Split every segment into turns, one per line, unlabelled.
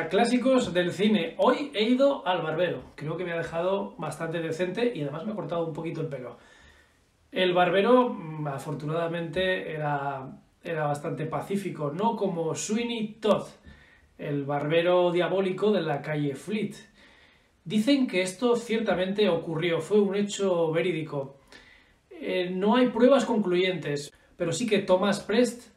a Clásicos del Cine. Hoy he ido al barbero. Creo que me ha dejado bastante decente y además me ha cortado un poquito el pelo. El barbero, afortunadamente, era bastante pacífico, no como Sweeney Todd, el barbero diabólico de la calle Fleet. Dicen que esto ciertamente ocurrió, fue un hecho verídico. No hay pruebas concluyentes, pero sí que Thomas Prest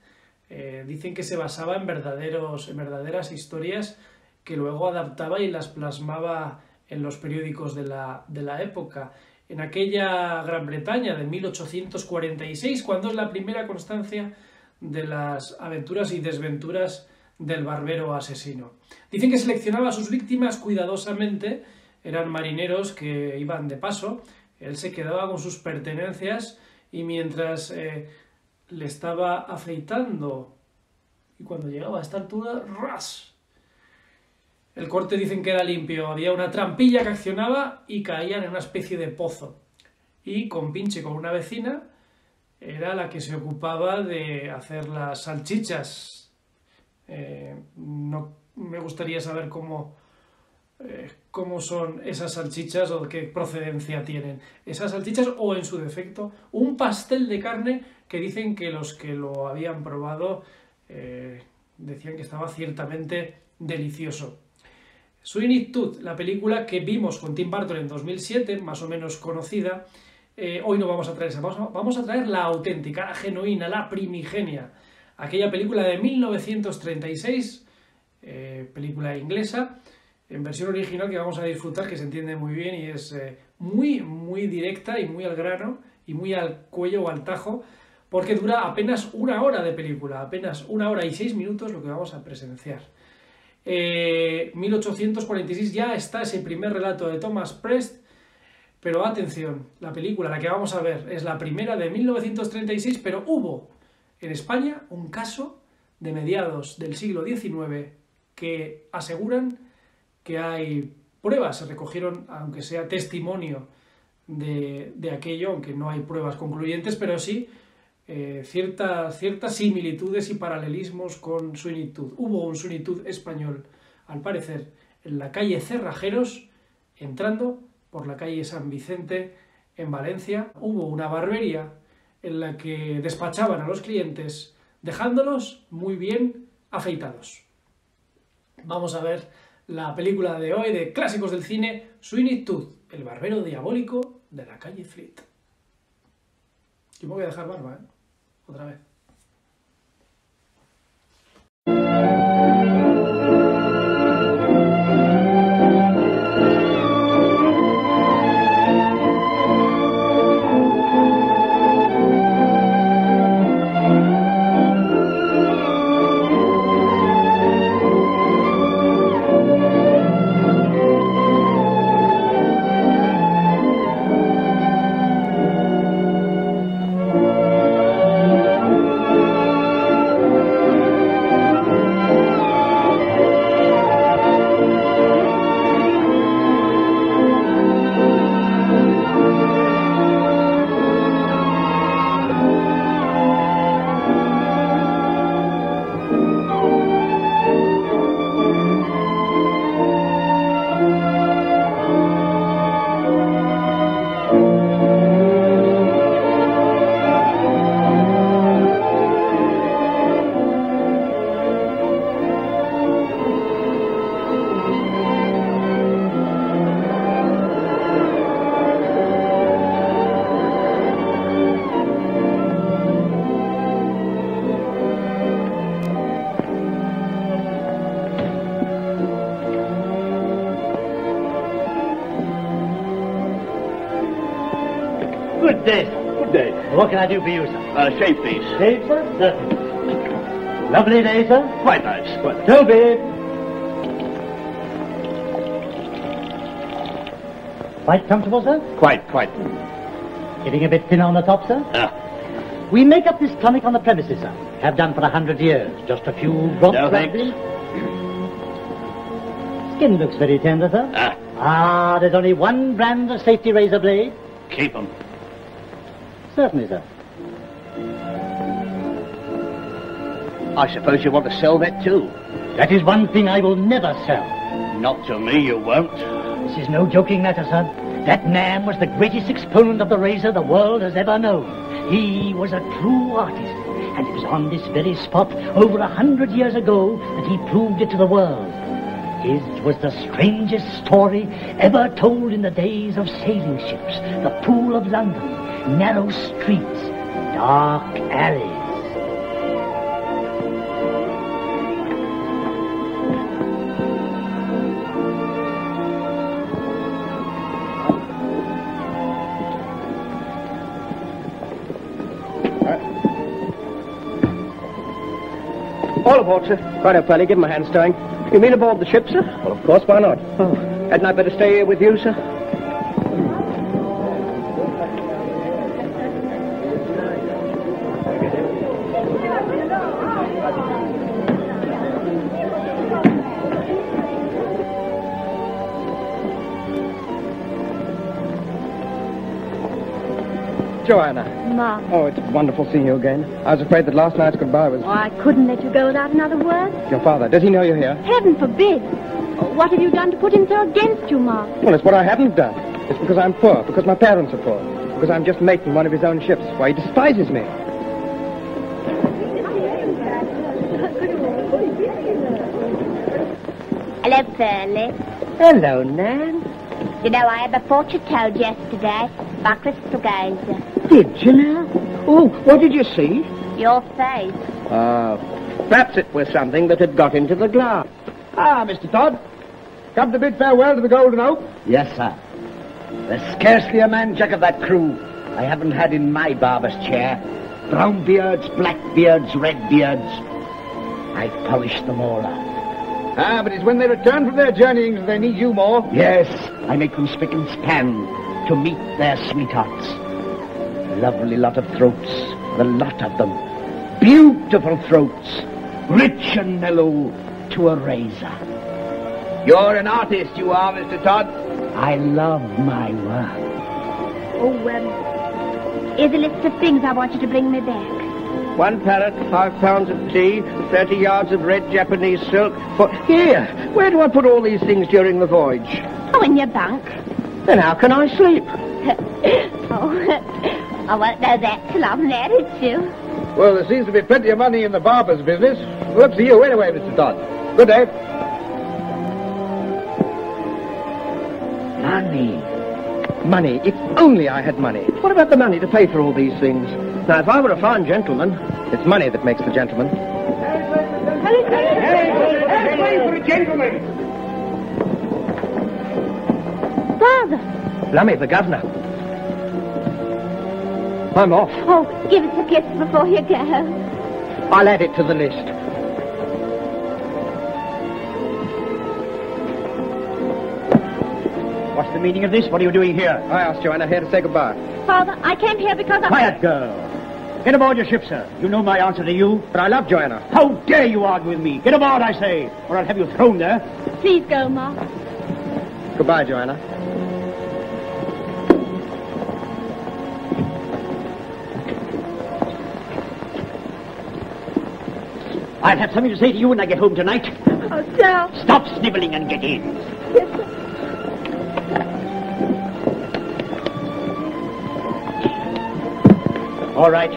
dicen que se basaba en verdaderas historias que luego adaptaba y las plasmaba en los periódicos de la época. En aquella Gran Bretaña de 1846, cuando es la primera constancia de las aventuras y desventuras del barbero asesino. Dicen que seleccionaba a sus víctimas cuidadosamente, eran marineros que iban de paso, él se quedaba con sus pertenencias y mientras le estaba afeitando, y cuando llegaba a esta altura, ¡ras! El corte dicen que era limpio, había una trampilla que accionaba y caían en una especie de pozo. Y compinche con una vecina era la que se ocupaba de hacer las salchichas. No me gustaría saber cómo son esas salchichas o qué procedencia tienen esas salchichas, o en su defecto un pastel de carne que dicen que los que lo habían probado decían que estaba ciertamente delicioso. Sweeney Todd, la película que vimos con Tim Burton en 2007, más o menos conocida, hoy no vamos a traer esa, vamos a traer la auténtica, la genuina, la primigenia, aquella película de 1936, película inglesa, en versión original que vamos a disfrutar, que se entiende muy bien y es muy directa y muy al grano y muy al cuello o al tajo, porque dura apenas una hora de película, apenas 1 hora y 6 minutos lo que vamos a presenciar. 1846 ya está ese primer relato de Thomas Prest, pero atención, la película, la que vamos a ver, es la primera de 1936, pero hubo en España un caso de mediados del siglo XIX que aseguran que hay pruebas, se recogieron, aunque sea testimonio de aquello, aunque no hay pruebas concluyentes, pero sí ciertas similitudes y paralelismos con Sweeney Todd. Hubo un Sweeney Todd español, al parecer, en la calle Cerrajeros, entrando por la calle San Vicente, en Valencia. Hubo una barbería en la que despachaban a los clientes, dejándolos muy bien afeitados. Vamos a ver la película de hoy de Clásicos del Cine, Sweeney Todd, el barbero diabólico de la calle Fleet. Yo me voy a dejar barba, otra vez.
Good day.
Good day.
What can I do for you, sir?
Shave, please.
Shave, sir? Certainly. Lovely day, sir?
Quite nice. Quite nice.
Toby! Quite comfortable, sir?
Quite.
Getting a bit thin on the top, sir? We make up this tonic on the premises, sir. Have done for 100 years. Just a few drops.
No, thanks.
Skin looks very tender, sir. There's only one brand of safety razor blade.
Keep them.
Certainly, sir.
I suppose you want to sell that too.
That is one thing I will never sell.
Not to me, you won't.
This is no joking matter, son. That man was the greatest exponent of the razor the world has ever known. He was a true artist, and it was on this very spot over 100 years ago that he proved it to the world. His was the strangest story ever told in the days of sailing ships, the Pool of London, narrow streets, dark alleys.
All aboard, sir. Right up, Pelly. Give him a hand stowing. You mean aboard the ship, sir? Well, of course, why not? Oh, hadn't I better stay here with you, sir? Joanna.
Ma.
Oh, it's wonderful seeing you again. I was afraid that last night's goodbye was...
Oh, I couldn't let you go without another word.
Your father, does he know you're here?
Heaven forbid. Oh, what have you done to put him so against you, Ma?
Well, it's what I haven't done. It's because I'm poor, because my parents are poor, because I'm just making one of his own ships. Why, he despises me.
Hello, Pearlie.
Hello, Nan.
You know, I had a fortune told yesterday by crystal gazer.
Did you now? Oh, what did you see?
Your face.
Perhaps it was something that had got into the glass. Ah, Mr. Todd. Come to bid farewell to the Golden Oak?
Yes, sir. There's scarcely a man jack of that crew I haven't had in my barber's chair. Brown beards, black beards, red beards. I've polished them all out.
Ah, but it's when they return from their journeyings that they need you more.
Yes, I make them spick and span to meet their sweethearts. Lovely lot of throats, the lot of them. Beautiful throats, rich and mellow to a razor.
You're an artist, you are, Mr. Todd.
I love my work.
Oh, here's a list of things I want you to bring me back.
1 parrot, 5 pounds of tea, 30 yards of red Japanese silk. Here, where do I put all these things during the voyage?
Oh, in your bunk.
Then how can I sleep?
Oh, I won't know that till I'm married to.
Well, there seems to be plenty of money in the barber's business. Well, up to you anyway, Mr. Todd. Good day.
Money.
Money. If only I had money. What about the money to pay for all these things? Now, if I were a fine gentleman, it's money that makes the gentleman. Hey, for a gentleman!
Father.
Lummy, the governor. I'm off.
Oh, give us a kiss before you go.
I'll add it to the list.
What's the meaning of this? What are you doing here?
I asked Joanna here to say goodbye.
Father, I came here because I...
Quiet, girl. Get aboard your ship, sir. You know my answer to you.
But I love Joanna.
How dare you argue with me? Get aboard, I say, or I'll have you thrown there.
Please go, Ma.
Goodbye, Joanna.
I'll have something to say to you when I get home tonight.
Oh, sir.
Stop sniveling and get in.
Yes, sir.
All right.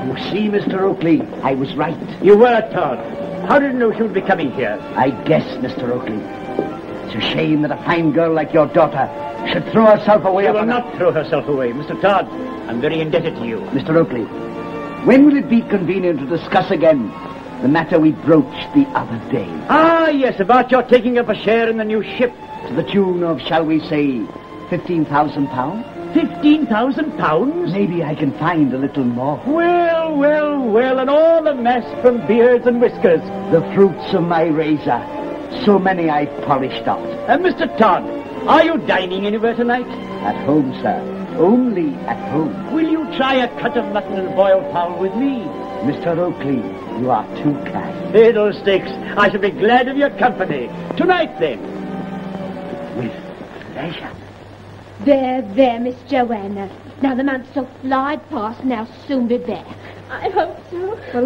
You see, Mr. Oakley, I was right.
You were, Todd. How did you know she would be coming here?
I guessed, Mr. Oakley. It's a shame that a fine girl like your daughter should throw herself away.
She will not throw herself away. Mr. Todd, I'm very indebted to you.
Mr. Oakley, when will it be convenient to discuss again the matter we broached the other day?
Ah, yes, about your taking up a share in the new ship.
To the tune of, shall we say, £15,000?
£15,000?
Maybe I can find a little more.
Well, and all the mess from beards and whiskers.
The fruits of my razor. So many I've polished out.
And Mr. Todd, are you dining anywhere tonight?
At home, sir. only at home.
Will you try a cut of mutton and boiled fowl with me?
Mr. Oakley, you are too kind.
Fiddlesticks, I shall be glad of your company. Tonight, then.
With pleasure.
There, Miss Joanna. Now the month's so flied past, and I'll soon be back.
I hope so.
Well,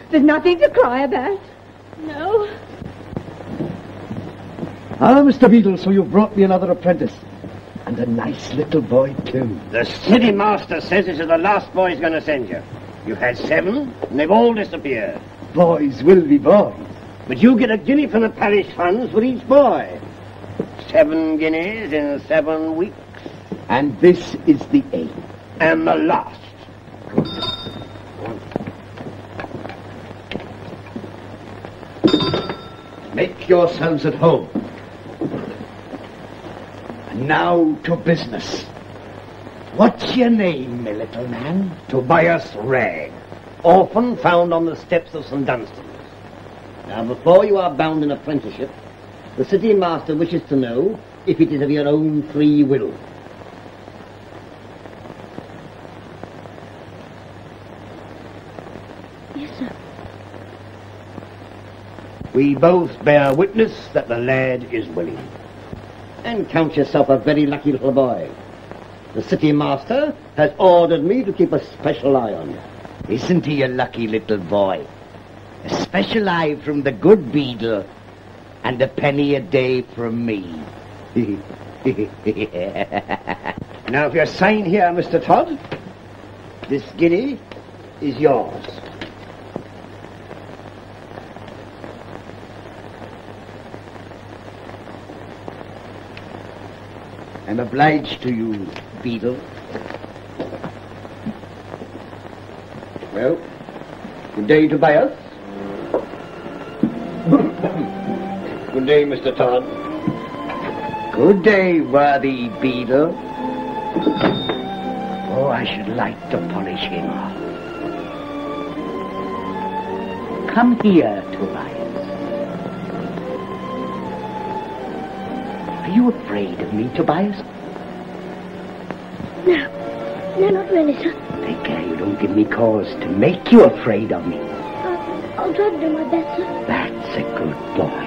there's nothing to cry about.
No.
Ah, Mr. Beadle, so you've brought me another apprentice. And a nice little boy, too.
The city master says this is the last boy he's going to send you. You've had 7, and they've all disappeared.
Boys will be boys.
But you get a guinea from the parish funds for each boy. 7 guineas in 7 weeks.
And this is the 8th.
And the last.
Make yourselves at home. And now to business. What's your name, my little man?
Tobias Ragg, orphan found on the steps of St. Dunstan's. Now, before you are bound in apprenticeship, the city master wishes to know if it is of your own free will.
Yes, sir.
We both bear witness that the lad is willing. And count yourself a very lucky little boy. The city master has ordered me to keep a special eye on you.
Isn't he a lucky little boy? A special eye from the good Beadle, and a penny a day from me.
Now, if you sign here, Mr. Todd, this guinea is yours.
I'm obliged to you, Beadle.
Well, good day, Tobias. Good day, Mr. Todd.
Good day, worthy Beadle. Oh, I should like to polish him off. Come here, Tobias. Are you afraid of me, Tobias?
No, not really, sir.
Take care you don't give me cause to make you afraid of me.
I'll try to do my best, sir.
That's a good boy.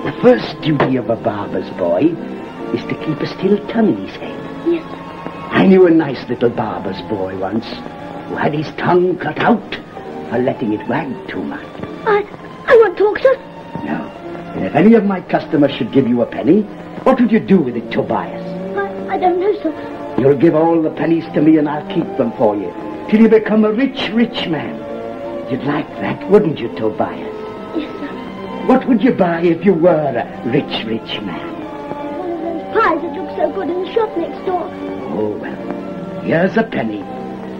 The first duty of a barber's boy is to keep a still tongue in his head.
Yes, sir.
I knew a nice little barber's boy once who had his tongue cut out for letting it wag too much.
I won't talk, sir.
No. And if any of my customers should give you a penny, what would you do with it, Tobias?
I don't know, sir.
You'll give all the pennies to me and I'll keep them for you till you become a rich, rich man. You'd like that, wouldn't you, Tobias?
Yes, sir.
What would you buy if you were a rich, rich man?
One of those pies that look so good in the shop next door.
Oh, well, here's a penny.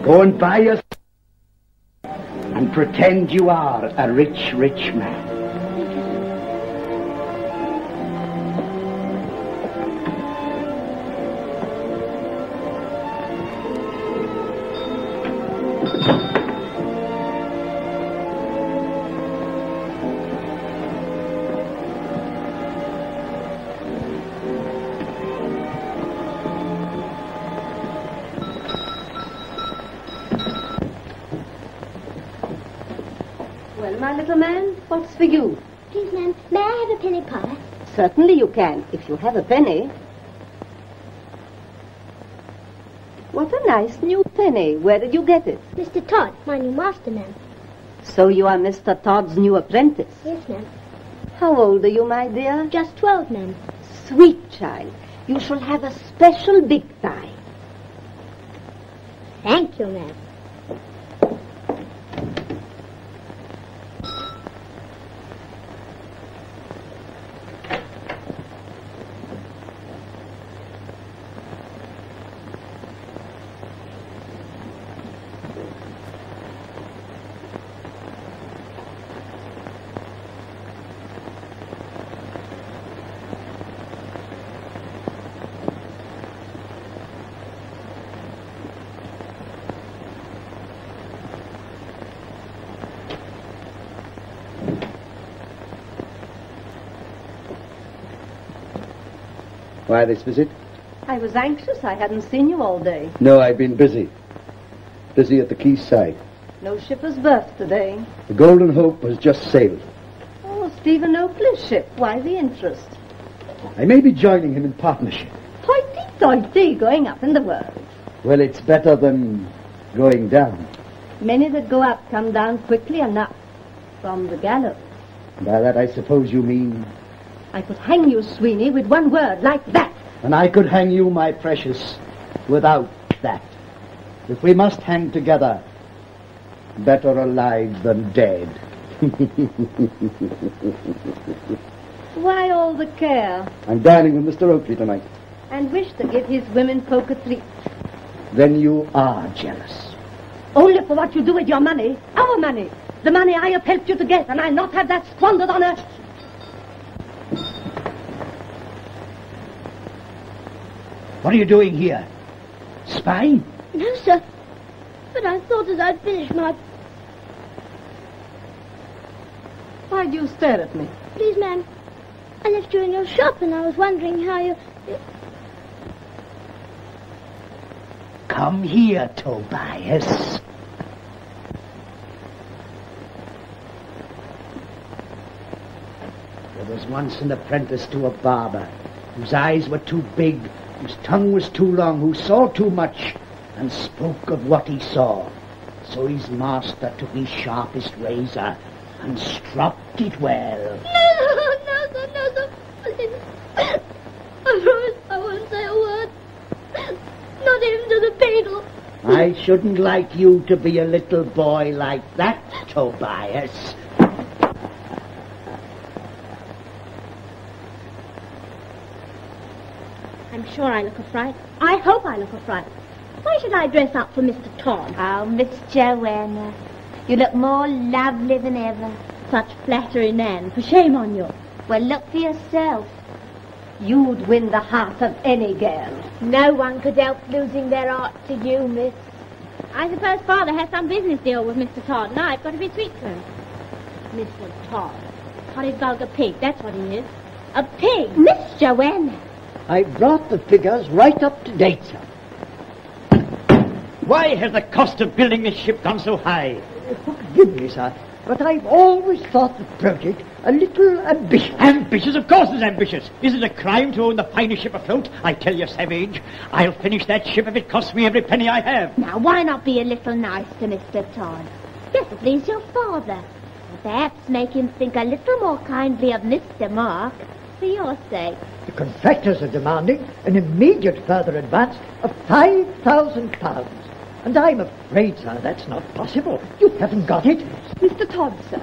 Go and buy us and pretend you are a rich, rich man.
Thank you, sir.
Well, my little man, what's for you?
Please, ma'am, may I have a penny pie?
Certainly you can, if you have a penny. What a nice new penny. Where did you get it?
Mr. Todd, my new master, ma'am.
So you are Mr. Todd's new apprentice.
Yes, ma'am.
How old are you, my dear?
Just 12, ma'am.
Sweet child. You shall have a special big thigh.
Thank you, ma'am.
Why this visit?
I was anxious. I hadn't seen you all day.
No, I've been busy. Busy at the quayside.
No ship has berthed today.
The Golden Hope has just sailed.
Oh, Stephen Oakley's ship. Why the interest?
I may be joining him in partnership.
Hoity-toity, going up in the world.
Well, it's better than going down.
Many that go up come down quickly enough from the gallows.
By that, I suppose you mean...
I could hang you, Sweeney, with one word, like that.
And I could hang you, my precious, without that. If we must hang together, better alive than dead.
Why all the care?
I'm dining with Mr. Oakley tonight.
And wish to give his women folk a treat.
Then you are jealous.
Only for what you do with your money. Our money. The money I have helped you to get, and I'll not have that squandered on her.
What are you doing here? Spying?
No, sir. But I thought as I'd finished my...
Why do you stare at me?
Please, ma'am, I left you in your shop and I was wondering how you...
Come here, Tobias. There was once an apprentice to a barber, whose eyes were too big, whose tongue was too long, who saw too much, and spoke of what he saw. So his master took his sharpest razor and stropped it well.
No, sir, please. I promise I won't say a word. Not even to the beadle.
I shouldn't like you to be a little boy like that, Tobias.
I'm sure I look a fright. I hope I look a fright. Why should I dress up for Mr. Todd?
Oh, Miss Joanna, you look more lovely than ever.
Such flattery, Nan. For shame on you.
Well, look for yourself.
You'd win the heart of any girl.
No one could help losing their heart to you, miss. I suppose Father has some business deal with Mr. Todd, and I've got to be sweet to him. Mr. Todd. Horrid vulgar pig, that's what he is. A pig!
Miss Joanna.
I brought the figures right up to date, sir.
Why has the cost of building this ship gone so high?
Forgive me, sir, but I've always thought the project a little ambitious.
Ambitious? Of course it's ambitious. Is it a crime to own the finest ship afloat? I tell you, Savage, I'll finish that ship if it costs me every penny I have.
Now, why not be a little nice to Mr. Todd? Just to please your father. And perhaps make him think a little more kindly of Mr. Mark, for your sake.
The contractors are demanding an immediate further advance of £5,000. And I'm afraid, sir, that's not possible. You haven't got it.
Mr. Todd, sir.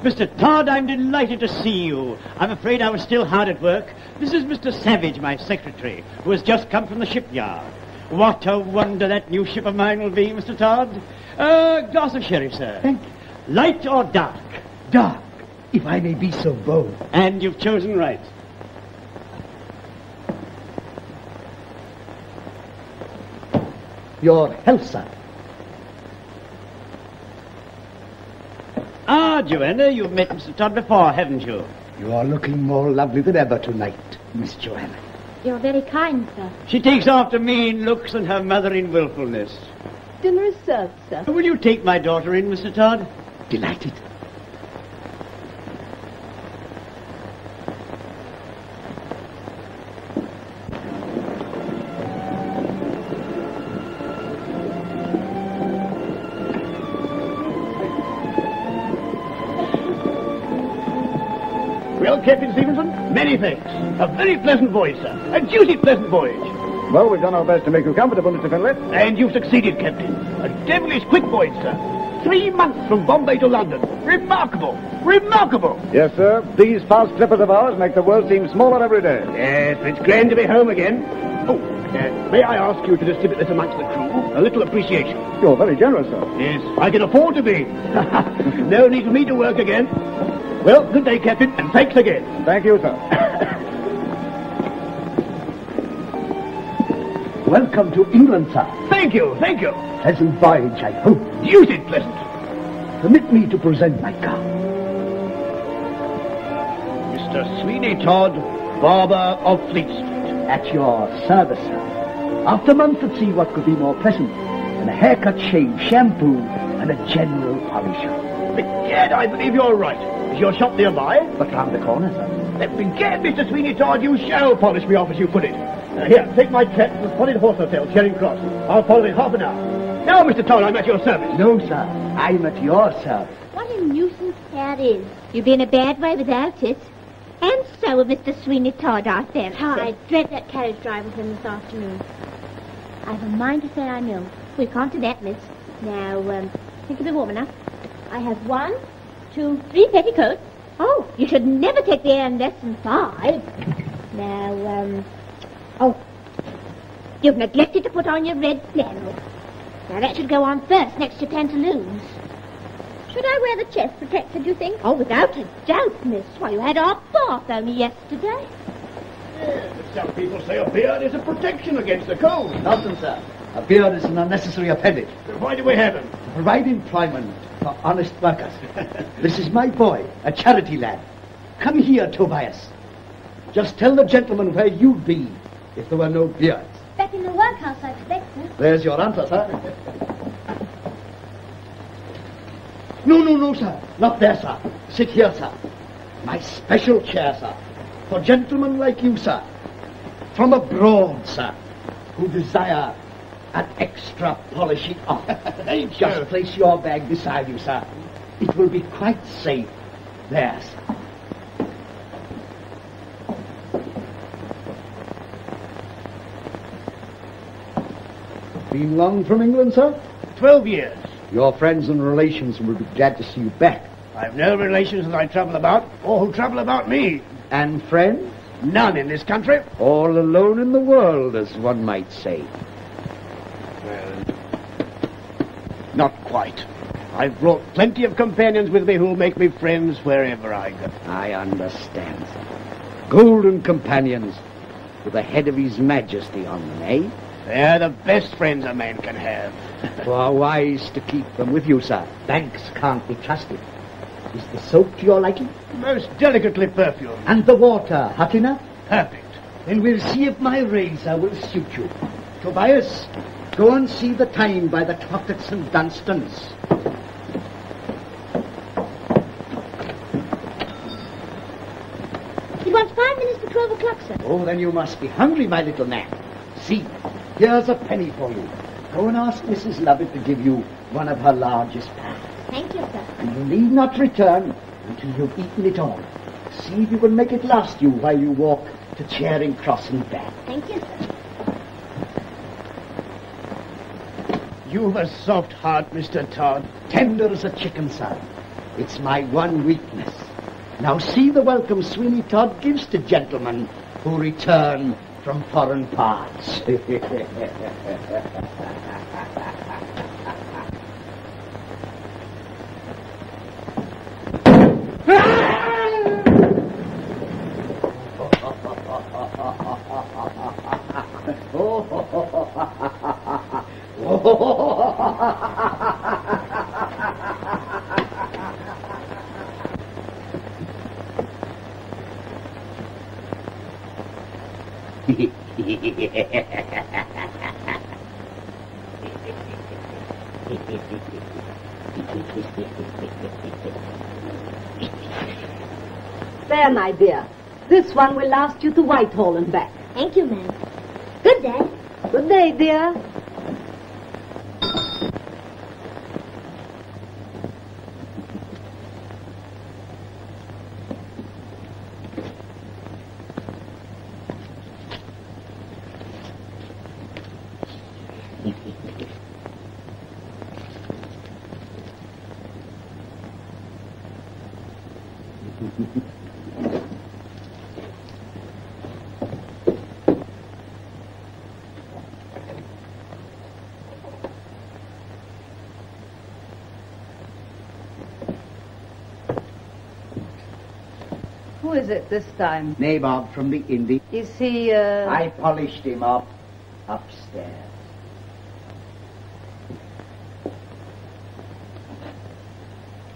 Mr. Todd, I'm delighted to see you. I'm afraid I was still hard at work. This is Mr. Savage, my secretary, who has just come from the shipyard. What a wonder that new ship of mine will be, Mr. Todd. Glass of sherry, sir.
Thank you.
Light or dark?
Dark, if I may be so bold.
And you've chosen right.
Your health, sir.
Ah, Joanna, you've met Mr. Todd before, haven't you?
You are looking more lovely than ever tonight, Miss Joanna.
You're very kind, sir.
She takes after me in looks and her mother in willfulness.
Dinner is served, sir.
Will you take my daughter in, Mr. Todd?
Delighted.
Well, Captain Stevenson, many thanks. A very pleasant voyage, sir. A deuced pleasant voyage.
Well, we've done our best to make you comfortable, Mr. Finlay.
And you've succeeded, Captain. A devilish quick voyage, sir. 3 months from Bombay to London. Remarkable. Remarkable.
Yes, sir. These fast clippers of ours make the world seem smaller every day.
Yes, it's grand to be home again. Oh, may I ask you to distribute this amongst the crew? A little appreciation.
You're very generous, sir.
Yes, I can afford to be. No need for me to work again. Well, good day, Captain, and thanks again.
Thank you, sir.
Welcome to England, sir.
Thank you, thank you.
Pleasant voyage, I hope.
Deuced pleasant.
Permit me to present my car.
Mr. Sweeney Todd, barber of Fleet Street.
At your service, sir. After a month at sea, what could be more pleasant than a haircut, shave, shampoo, and a general polish?
Begad, I believe you're right. Is your shop nearby?
But round the corner, sir.
Then begad, Mr. Sweeney Todd, you shall polish me off as you put it. Here, take my trap to the Spotted Horse Hotel, Charing Cross. I'll follow in half an hour. Now, Mr. Todd, I'm at your service.
No, sir. I'm at your service.
What a nuisance that is. You've been a bad way without it. And so with Mr. Sweeney Todd out there. How I dread that carriage drive with him this afternoon. I've a mind to say I know. We can't do that, miss. Now, think you'll be warm enough. I have 1, 2, 3 petticoats. Oh, you should never take the air in less than 5. Now, oh, you've neglected to put on your red flannel. Now, that should go on first, next to pantaloons. Should I wear the chest protector, do you think? Oh, without a doubt, miss. Why, you had our bath only yesterday.
Yes, but some people say a beard is a protection against the cold.
Nonsense, sir. A beard is an unnecessary appendage.
So why do we have him?
To provide employment for honest workers. This is my boy, a charity lad. Come here, Tobias. Just tell the gentleman where you'd be if there were no beards.
Back in the workhouse, I expect, sir.
There's your answer, sir. No, sir. Not there, sir. Sit here, sir. My special chair, sir. For gentlemen like you, sir. From abroad, sir. Who desire an extra polishing off. Just place your bag beside you, sir. It will be quite safe. There, sir. Been long from England, sir?
12 years.
Your friends and relations will be glad to see you back.
I've no relations that I trouble about, or who trouble about me.
And friends?
None in this country.
All alone in the world, as one might say.
Well, not quite. I've brought plenty of companions with me who'll make me friends wherever I go.
I understand, sir. Golden companions, with the head of His Majesty on them, eh?
They're the best friends a man can have.
'Twere wise to keep them with you, sir. Banks can't be trusted. Is the soap to your liking?
Most delicately perfumed.
And the water hot enough?
Perfect.
Then we'll see if my razor will suit you. Tobias, go and see the time by the clock at St. Dunstan's.
He wants 5 minutes to 12 o'clock, sir.
Oh, then you must be hungry, my little man. See, here's a penny for you. Go and ask Mrs. Lovett to give you one of her largest pies.
Thank you, sir.
And you need not return until you've eaten it all. See if you can make it last you while you walk to Charing Cross and back.
Thank you, sir.
You've a soft heart, Mr. Todd.
Tender as a chicken, sir. It's my one weakness. Now see the welcome Sweeney Todd gives to gentlemen who return from foreign parts.
There, my dear. This one will last you to Whitehall and back.
Thank you, ma'am. Good day.
Good day, dear. Who is it this time?
Nabob from the Indies.
Is he,
I polished him up upstairs.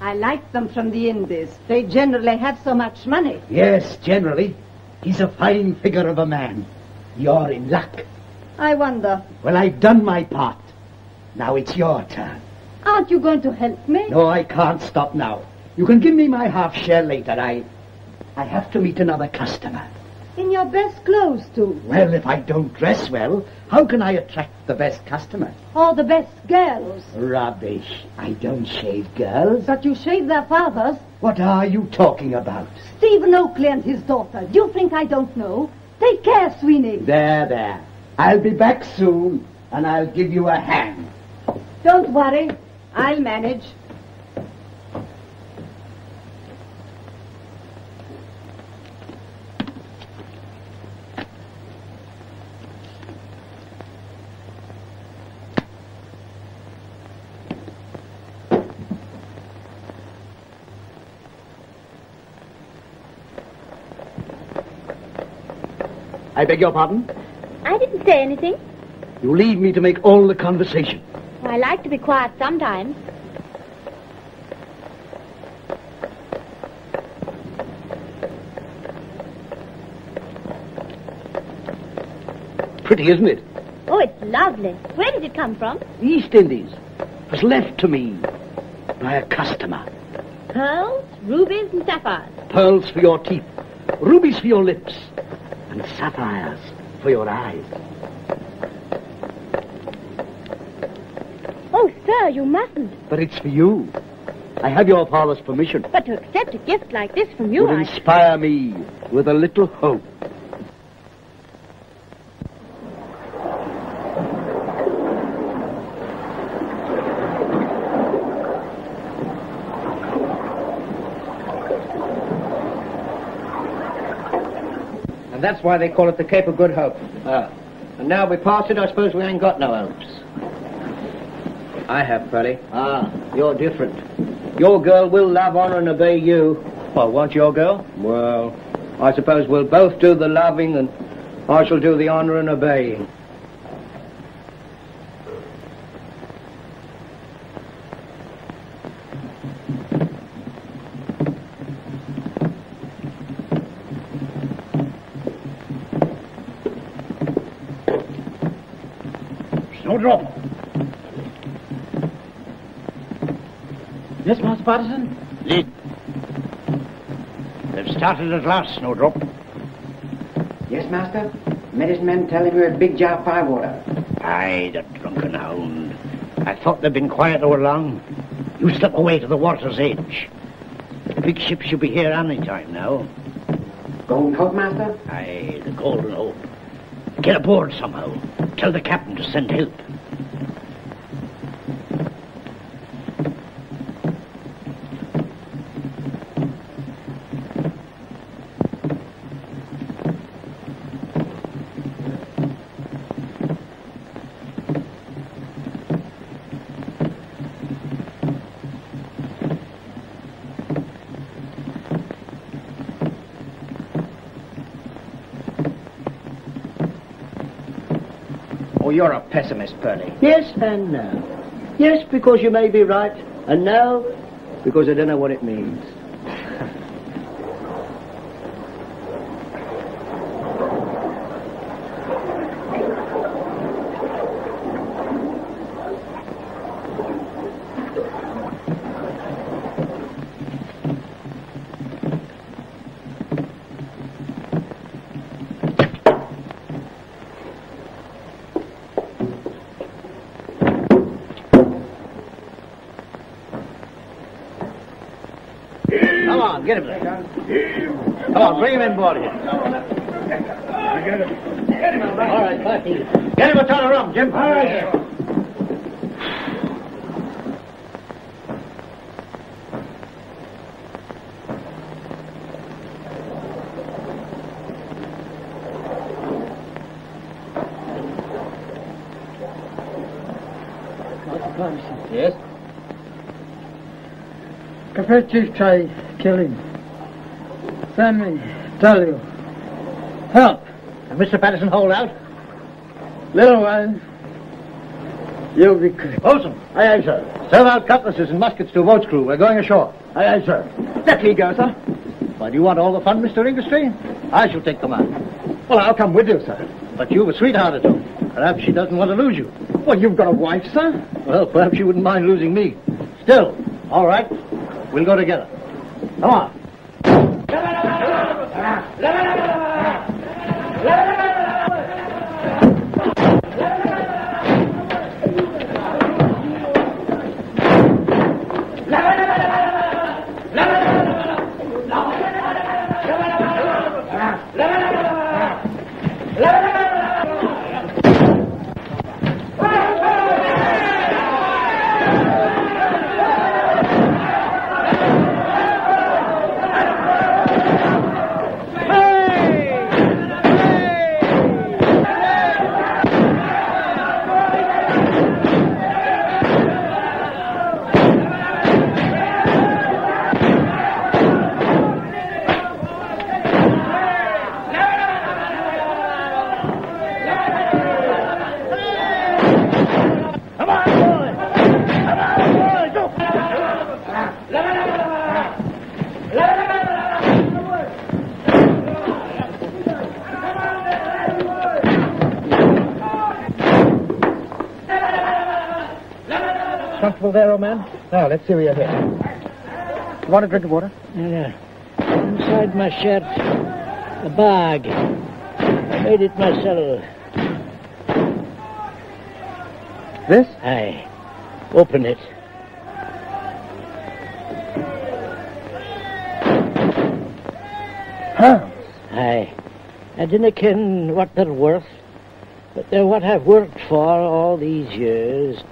I like them from the Indies. They generally have so much money.
Yes, generally. He's a fine figure of a man. You're in luck.
I wonder.
Well, I've done my part. Now it's your turn.
Aren't you going to help me?
No, I can't stop now. You can give me my half share later. I have to meet another customer.
In your best clothes, too.
Well, if I don't dress well, how can I attract the best customer?
Or the best girls.
Rubbish. I don't shave girls.
But you shave their fathers.
What are you talking about?
Stephen Oakley and his daughter. Do you think I don't know? Take care, Sweeney.
There. I'll be back soon, and I'll give you a hand.
Don't worry. I'll manage.
I beg your pardon?
I didn't say anything.
You leave me to make all the conversation.
Well, I like to be quiet sometimes.
Pretty, isn't it?
Oh, it's lovely. Where did it come from?
The East Indies. It was left to me by a customer.
Pearls, rubies, and sapphires.
Pearls for your teeth, rubies for your lips, and sapphires for your eyes.
Oh, sir, you mustn't.
But it's for you. I have your father's permission.
But to accept a gift like this from you,
Would inspire me with a little hope.
And that's why they call it the Cape of Good Hope. And now we pass it, I suppose we ain't got no hopes. I have, Pearlie. You're different. Your girl will love, honor, and obey you. Well, won't your girl? Well, I suppose we'll both do the loving, and I shall do the honor and obeying.
Snowdrop. Yes, Master Patterson? Lead. They've started at last, Snowdrop.
Yes, Master? Medicine men tell him you're a big jar of firewater.
Aye, the drunken hound. I thought they'd been quiet all along. You slip away to the water's edge. The big ship should be here any time now.
Golden Hope, Master?
Aye, the Golden Hope. Get aboard somehow. Tell the captain to send help.
Oh, you're a pessimist, Pearlie.
Yes and no. Yes, because you may be right. And no, because I don't know what it means.
Come on, get him there. Come on, bring him in board here.
Get him.
All right, back here. Get him a ton of rum, Jim. All right.
Yes?
Capricci try killing. Send me, tell you. Help.
And Mr. Patterson hold out?
Little while. You'll be quick.
Bosun. Aye, aye, sir. Serve out cutlasses and muskets to a boat's crew. We're going ashore. Aye, aye, sir. Let me go, sir. Why, do you want all the fun, Mr. Inglestry? I shall take command. Well, I'll come with you, sir.
But you've a sweetheart at home. Perhaps she doesn't want to lose you.
Well, you've got a wife, sir.
Well, perhaps she wouldn't mind losing me. Still, all right. We'll go together. Come on.
Comfortable there, old man? Now, let's see where you're here. You want a drink of water?
Yeah. Inside my shirt, a bag. I made it myself.
This?
Aye. Open it.
Huh?
Aye. I dinna ken what they're worth, but they're what I've worked for all these years.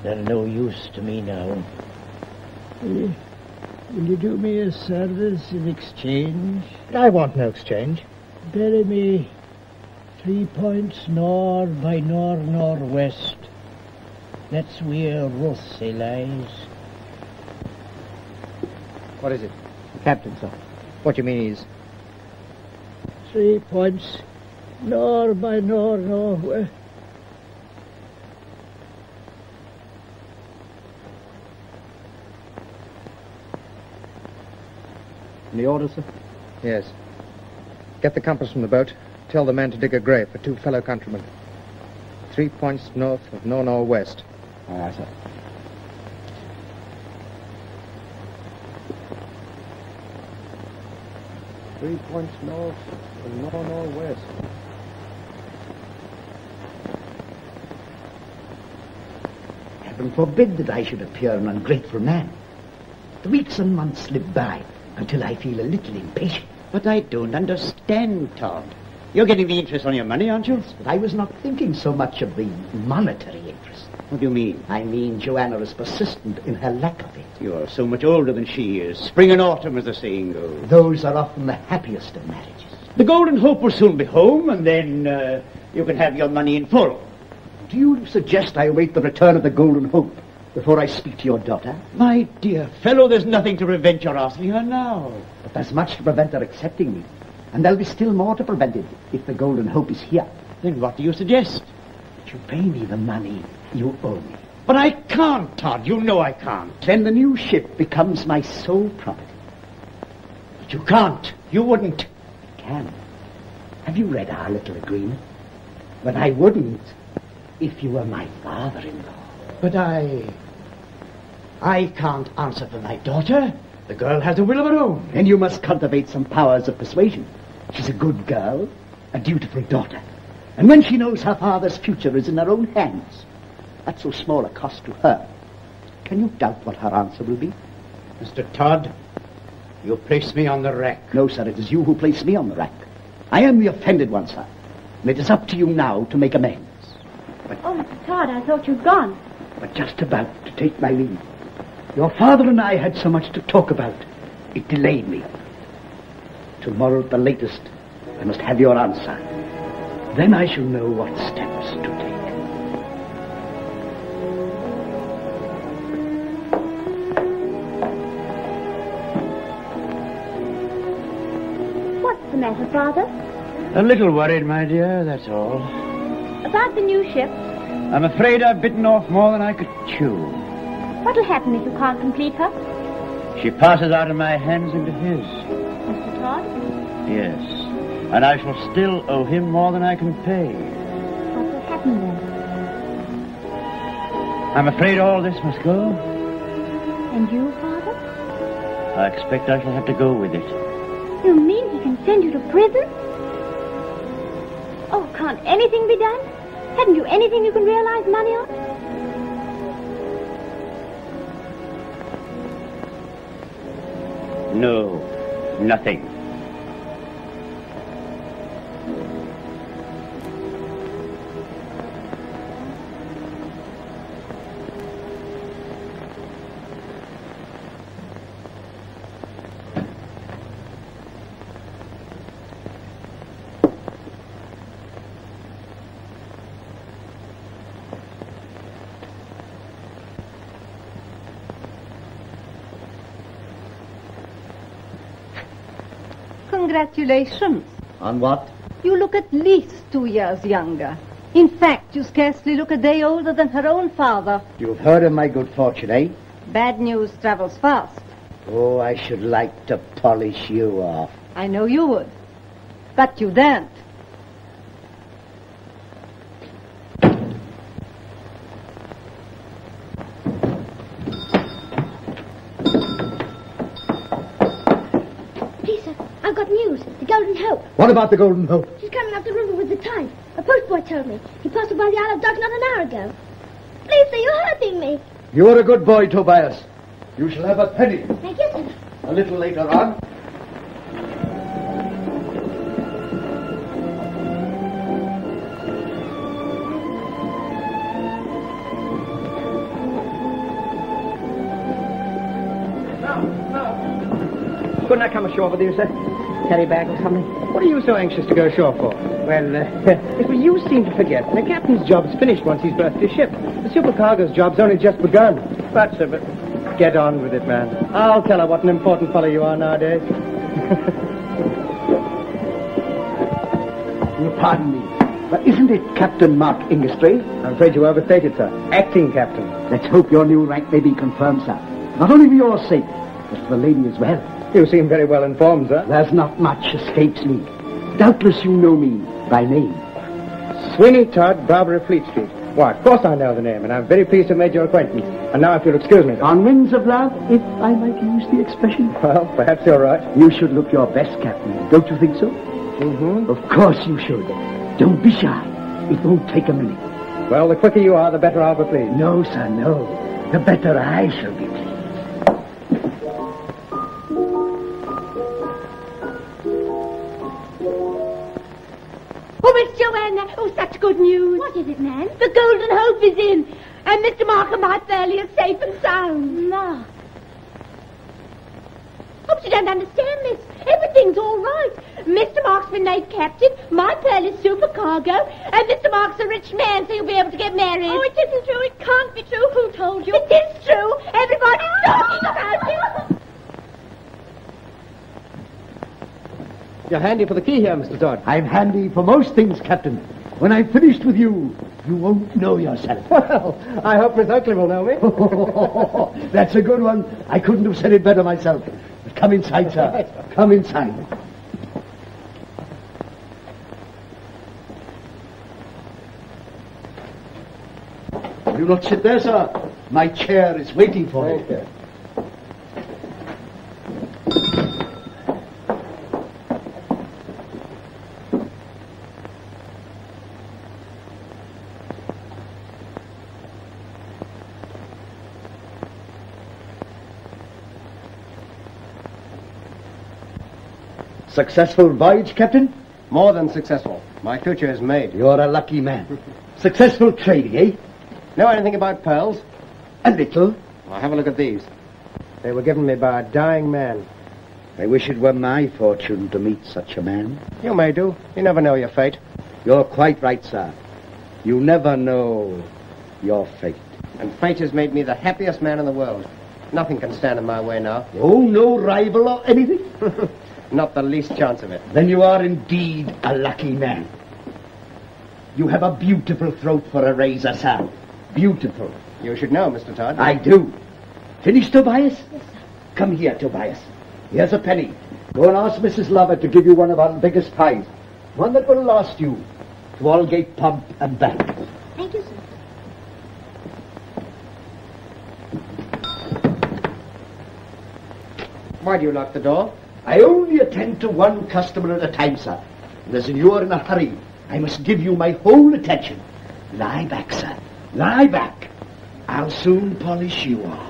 They're no use to me now. Will you do me a service in exchange?
I want no exchange.
Bury me 3 points north by northwest. That's where Rothsay lies.
What is it? Captain, sir. What you mean is...
3 points north by northwest.
Any orders, sir? Yes. Get the compass from the boat. Tell the man to dig a grave for 2 fellow countrymen. 3 points north of northwest.
Aye, sir.
Three points north of northwest.
Heaven forbid that I should appear an ungrateful man. The weeks and months slip by until I feel a little impatient.
But I don't understand, Todd. You're getting the interest on your money, aren't you?
But I was not thinking so much of the monetary interest.
What do you mean?
I mean Joanna is persistent in her lack of it.
You're so much older than she is. Spring and autumn, as the saying goes.
Those are often the happiest of marriages.
The Golden Hope will soon be home, and then you can have your money in full.
Do you suggest I await the return of the Golden Hope before I speak to your daughter?
My dear fellow, there's nothing to prevent your asking her now.
But there's much to prevent her accepting me. And there'll be still more to prevent it if the Golden Hope is here.
Then what do you suggest?
That you pay me the money you owe me.
But I can't, Todd. You know I can't.
Then the new ship becomes my sole property.
But you can't. You wouldn't.
I can. Have you read our little agreement? But I wouldn't if you were my father-in-law.
But I can't answer for my daughter. The girl has a will of her own.
Then you must cultivate some powers of persuasion. She's a good girl, a dutiful daughter. And when she knows her father's future is in her own hands, that's so small a cost to her. Can you doubt what her answer will be?
Mr. Todd, you place me on the rack.
No, sir, it is you who place me on the rack. I am the offended one, sir. And it is up to you now to make amends.
Oh, Mr. Todd, I thought you'd gone.
But just about to take my leave. Your father and I had so much to talk about. It delayed me. Tomorrow at the latest, I must have your answer. Then I shall know what steps to take.
What's the matter, Father?
A little worried, my dear, that's all.
About the new ship?
I'm afraid I've bitten off more than I could chew.
What'll happen if you can't complete her?
She passes out of my hands into his.
Mr. Todd?
Yes. And I shall still owe him more than I can pay.
What will happen then?
I'm afraid all this must go.
And you, Father?
I expect I shall have to go with it.
You mean he can send you to prison? Oh, can't anything be done? Haven't you anything you can realize money on?
No, nothing.
Congratulations.
On what?
You look at least 2 years younger. In fact, you scarcely look a day older than her own father.
You've heard of my good fortune, eh?
Bad news travels fast.
Oh, I should like to polish you off.
I know you would. But you daren't.
I've got news. The Golden Hope.
What about the Golden Hope?
She's coming up the river with the tide. A postboy told me. He passed her by the Isle of Dogs not an hour ago. Please, sir, you're hurting me.
You're a good boy, Tobias. You shall have a penny.
Thank you, sir.
A little later on.
Couldn't I come ashore with you, sir? Carry bag or something? What are you so anxious to go ashore for? Well, it was you seem to forget. The captain's job's finished once he's berthed his ship. The supercargo's job's only just begun. But get on with it, man. I'll tell her what an important fellow you are nowadays.
You pardon me, but isn't it Captain Mark Ingestree?
I'm afraid you overstated, sir. Acting captain.
Let's hope your new rank may be confirmed, sir. Not only for your sake, but for the lady as well.
You seem very well informed, sir.
There's not much escapes me. Doubtless you know me by name.
Sweeney Todd, barber of Fleet Street. Why, of course I know the name, and I'm very pleased to have made your acquaintance. And now, if you'll excuse me...
On wings of love, if I might use the expression.
Well, perhaps you're right.
You should look your best, Captain. Don't you think so?
Mm-hmm.
Of course you should. Don't be shy. It won't take a minute.
Well, the quicker you are, the better I'll be pleased.
No, sir, no. The better I shall be pleased.
Oh, Miss Joanna. Oh, such good news. What is it, ma'am? The Golden Hope is in. And Mr. Mark and my Pearlie are safe and sound. Mark. Oh, but you don't understand, miss. Everything's all right. Mr. Mark's been made captain, my Pearlie's supercargo, and Mr. Mark's a rich man, so he'll be able to get married. Oh, it isn't true. It can't be true. Who told you? It is true. Everybody's talking about it.
You're handy for the key here, Mr. Todd.
I'm handy for most things, Captain. When I've finished with you, you won't know yourself.
Well, I hope Miss Oakley will know me.
That's a good one. I couldn't have said it better myself. Come inside, sir. Come inside. Do not sit there, sir. My chair is waiting for you.
Okay.
Successful voyage, Captain?
More than successful. My future is made.
You're a lucky man. Successful trading, eh?
Know anything about pearls?
A little.
Well, have a look at these.
They were given me by a dying man.
I wish it were my fortune to meet such a man.
You may do. You never know your fate.
You're quite right, sir. You never know your fate.
And fate has made me the happiest man in the world. Nothing can stand in my way now.
Oh, no rival or anything?
Not the least chance of it.
Then you are indeed a lucky man. You have a beautiful throat for a razor, sir. Beautiful.
You should know, Mr. Todd.
I do. Finished, Tobias? Yes, sir. Come here, Tobias. Here's a penny. Go and ask Mrs. Lover to give you one of our biggest pies. One that will last you to Aldgate pub and back.
Thank you, sir.
Why do you lock the door?
I only attend to one customer at a time, sir. And as you are in a hurry, I must give you my whole attention. Lie back, sir. Lie back. I'll soon polish you off.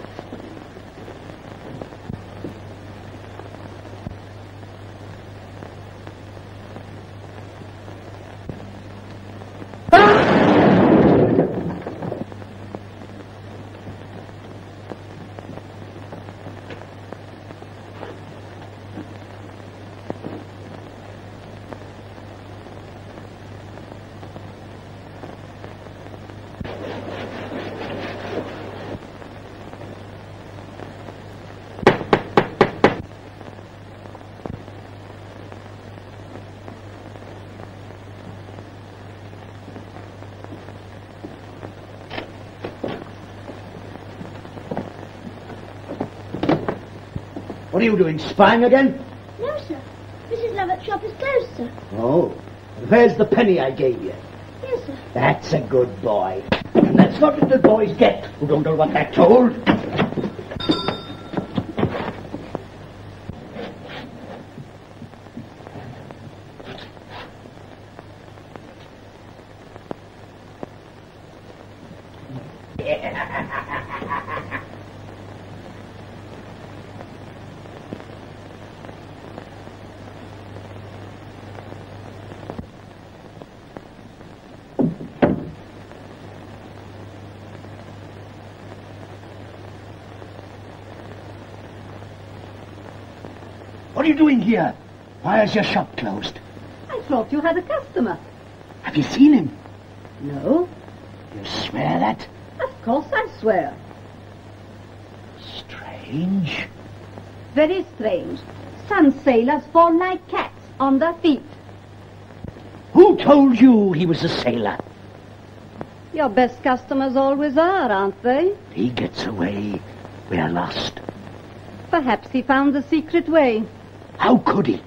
What are you doing, spying again?
No, sir. Mrs. Lovett's shop is closed, sir.
Oh, and where's the penny I gave you?
Yes, sir.
That's a good boy. And that's what little boys get who don't know what they're told. What are you doing here? Why is your shop closed?
I thought you had a customer.
Have you seen him?
No.
You swear that?
Of course I swear.
Strange.
Very strange. Some sailors fall like cats on their feet.
Who told you he was a sailor?
Your best customers always are, aren't they?
He gets away. We're lost.
Perhaps he found the secret way.
How could he?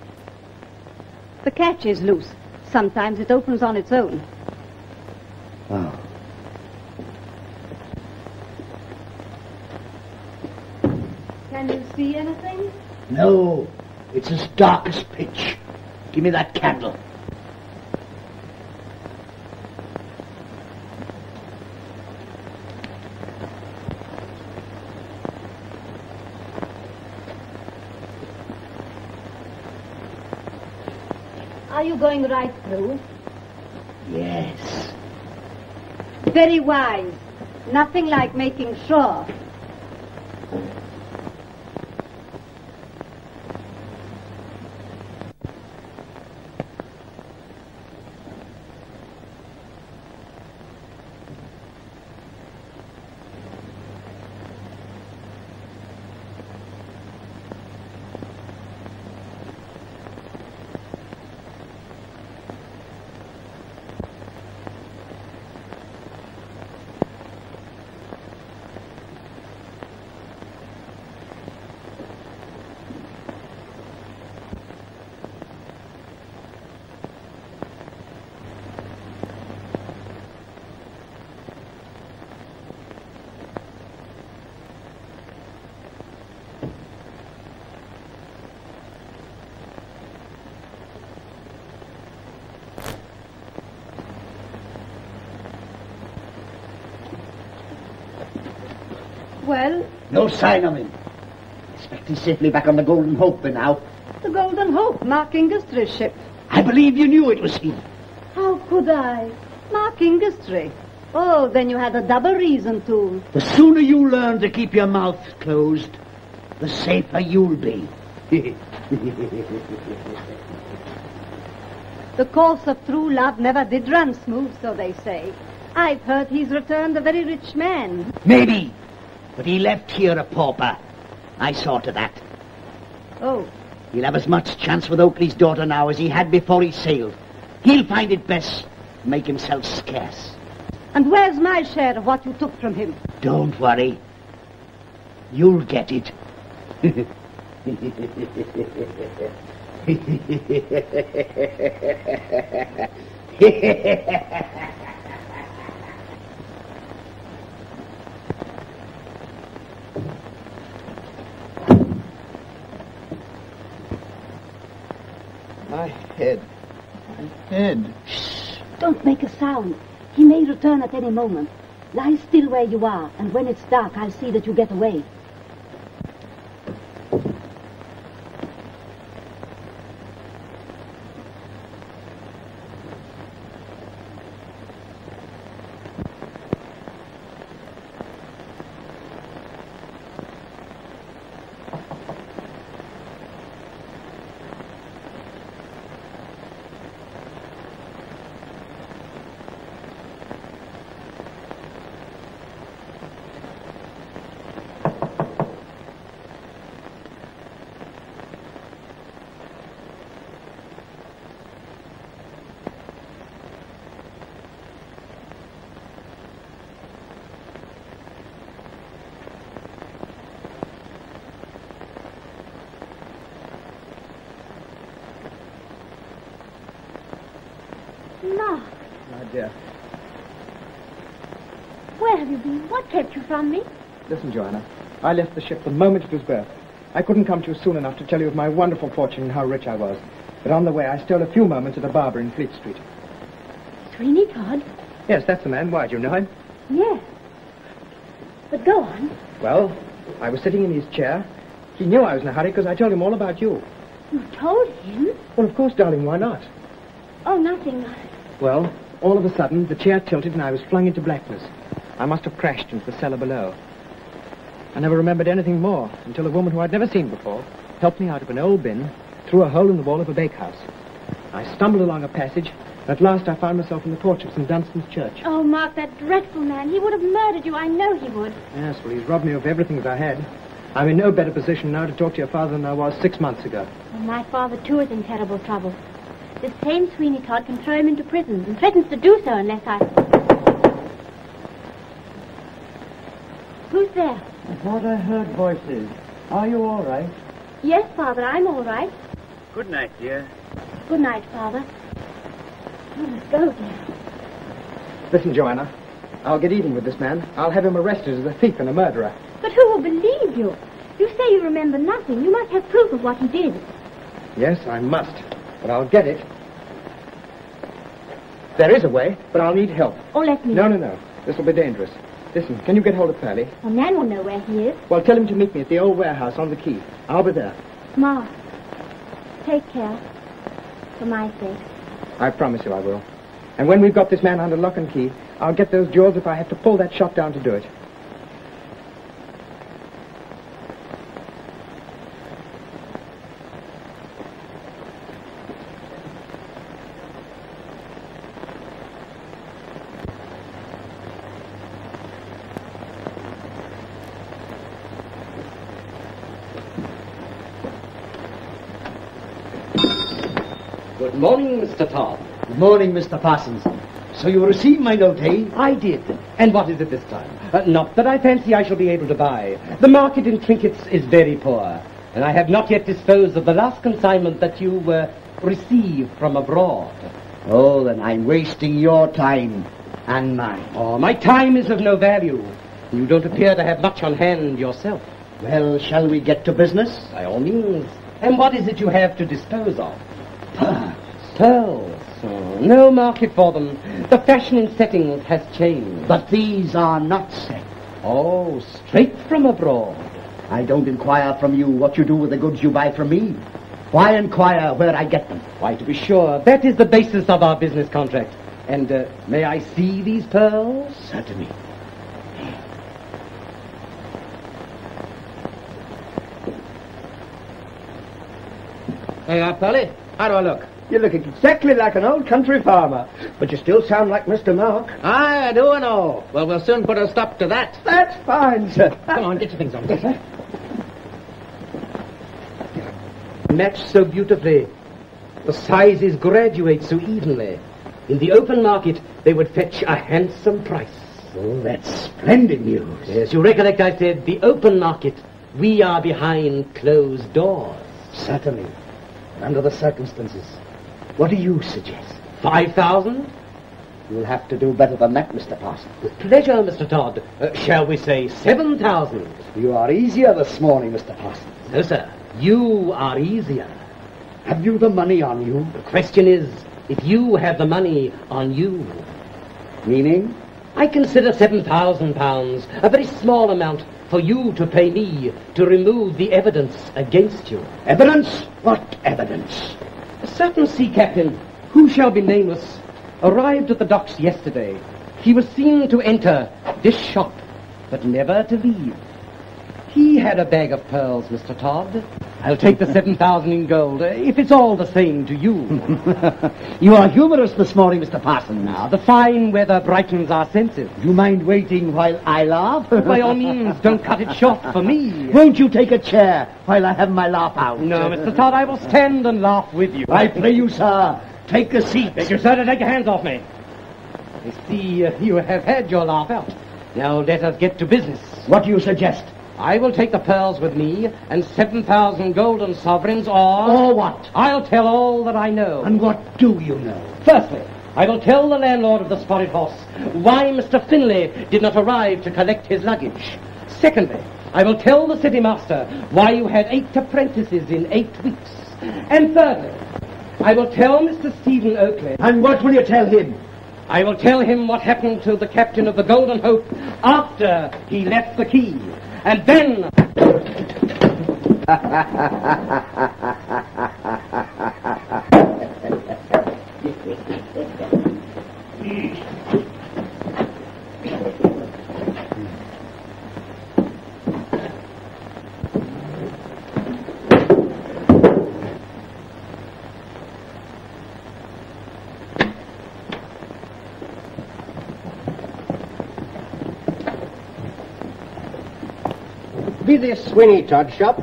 The catch is loose. Sometimes it opens on its own.
Oh.
Can you see anything?
No. It's as dark as pitch. Give me that candle.
Are you going right through?
Yes.
Very wise. Nothing like making sure. Well?
No sign of him. I expect he's safely back on the Golden Hope by now.
The Golden Hope, Mark Industries' ship.
I believe you knew it was he.
How could I? Mark Industry. Oh, then you had a double reason to.
The sooner you learn to keep your mouth closed, the safer you'll be.
The course of true love never did run smooth, so they say. I've heard he's returned a very rich man.
Maybe. But he left here a pauper. I saw to that.
Oh.
He'll have as much chance with Oakley's daughter now as he had before he sailed. He'll find it best to make himself scarce.
And where's my share of what you took from him?
Don't worry. You'll get it.
My head. My head.
Shh! Don't make a sound. He may return at any moment. Lie still where you are, and when it's dark, I'll see that you get away.
Mark,
My dear.
where have you been? What kept you from me?
Listen, Joanna. I left the ship the moment it was berthed. I couldn't come to you soon enough to tell you of my wonderful fortune and how rich I was. But on the way, I stole a few moments at a barber in Fleet Street.
Sweeney Todd?
Yes, that's the man. Why, do you know him?
Yes. But go on.
Well, I was sitting in his chair. He knew I was in a hurry because I told him all about you.
You told him?
Well, of course, darling, why not?
Oh, nothing.
Well, all of a sudden, the chair tilted and I was flung into blackness. I must have crashed into the cellar below. I never remembered anything more until a woman who I'd never seen before helped me out of an old bin through a hole in the wall of a bakehouse. I stumbled along a passage, and at last I found myself in the porch of St. Dunstan's Church.
Oh, Mark, that dreadful man. He would have murdered you. I know he would.
Yes, well, he's robbed me of everything that I had. I'm in no better position now to talk to your father than I was 6 months ago.
And my father, too, is in terrible trouble. This same Sweeney Todd can throw him into prison and threatens to do so unless I... Who's there?
I thought I heard voices. Are you all right?
Yes, Father, I'm all right.
Good night, dear.
Good night, Father. Oh, let's go, dear.
Listen, Joanna, I'll get even with this man. I'll have him arrested as a thief and a murderer.
But who will believe you? You say you remember nothing. You must have proof of what he did.
Yes, I must, but I'll get it. There is a way, but I'll need help.
Oh, let me...
No. This will be dangerous. Listen, can you get hold of Pearlie?
Well, Nan will know where he is.
Well, tell him to meet me at the old warehouse on the quay. I'll be there.
Ma, take care. For my sake.
I promise you I will. And when we've got this man under lock and key, I'll get those jewels if I have to pull that shot down to do it.
Good morning, Mr. Todd.
Good morning, Mr. Parsons. So you received my note, eh?
I did. And what is it this time? Not that I fancy I shall be able to buy. The market in trinkets is very poor, and I have not yet disposed of the last consignment that you received from abroad.
Oh, then I'm wasting your time and mine.
Oh, my time is of no value. You don't appear to have much on hand yourself.
Well, shall we get to business?
By all means. And what is it you have to dispose of?
Pearls.
Pearls. Oh, no market for them. The fashion in settings has changed.
But these are not set.
Oh, straight from abroad.
I don't inquire from you what you do with the goods you buy from me. Why inquire where I get them?
Why, to be sure, that is the basis of our business contract. And may I see these pearls?
Certainly.
Hey, Pearlie, how do I look?
You look exactly like an old country farmer, but you still sound like Mr. Mark.
Aye, I do know. Well, we'll soon put a stop to that.
That's fine, sir.
Come on, get your things on.
Yes, sir.
Matched so beautifully. The sizes graduate so evenly. In the open market, they would fetch a handsome price.
Oh, that's splendid news.
Yes, you recollect I said the open market. We are behind closed doors.
Certainly. under the circumstances. What do you suggest?
5,000?
You'll have to do better than that, Mr. Parson.
With pleasure, Mr. Todd. Shall we say 7,000?
You are easier this morning, Mr. Parson.
No, sir. You are easier.
Have you the money on you?
The question is, if you have the money on you.
Meaning?
I consider £7,000 a very small amount for you to pay me to remove the evidence against you.
Evidence? What evidence?
A certain sea captain, who shall be nameless, arrived at the docks yesterday. He was seen to enter this shop, but never to leave. He had a bag of pearls, Mr. Todd. I'll take the 7,000 in gold, if it's all the same to you.
You are humorous this morning, Mr. Parson.
Now, the fine weather brightens our senses.
Do you mind waiting while I laugh?
By all means, don't cut it short for me.
Won't you take a chair while I have my laugh out?
No, Mr. Todd, I will stand and laugh with you.
I pray you, sir, take a seat.
Beg you, sir, to take your hands off me. I see you have had your laugh out. Now let us get to business.
What do you suggest?
I will take the pearls with me, and 7,000 golden sovereigns,
Or what?
I'll tell all that I know.
And what do you know?
Firstly, I will tell the landlord of the Spotted Horse why Mr. Finlay did not arrive to collect his luggage. Secondly, I will tell the city master why you had 8 apprentices in 8 weeks. And thirdly, I will tell Mr. Stephen Oakley.
And what will you tell him?
I will tell him what happened to the captain of the Golden Hope after he left the quay. And then...
Be this Sweeney Todd shop?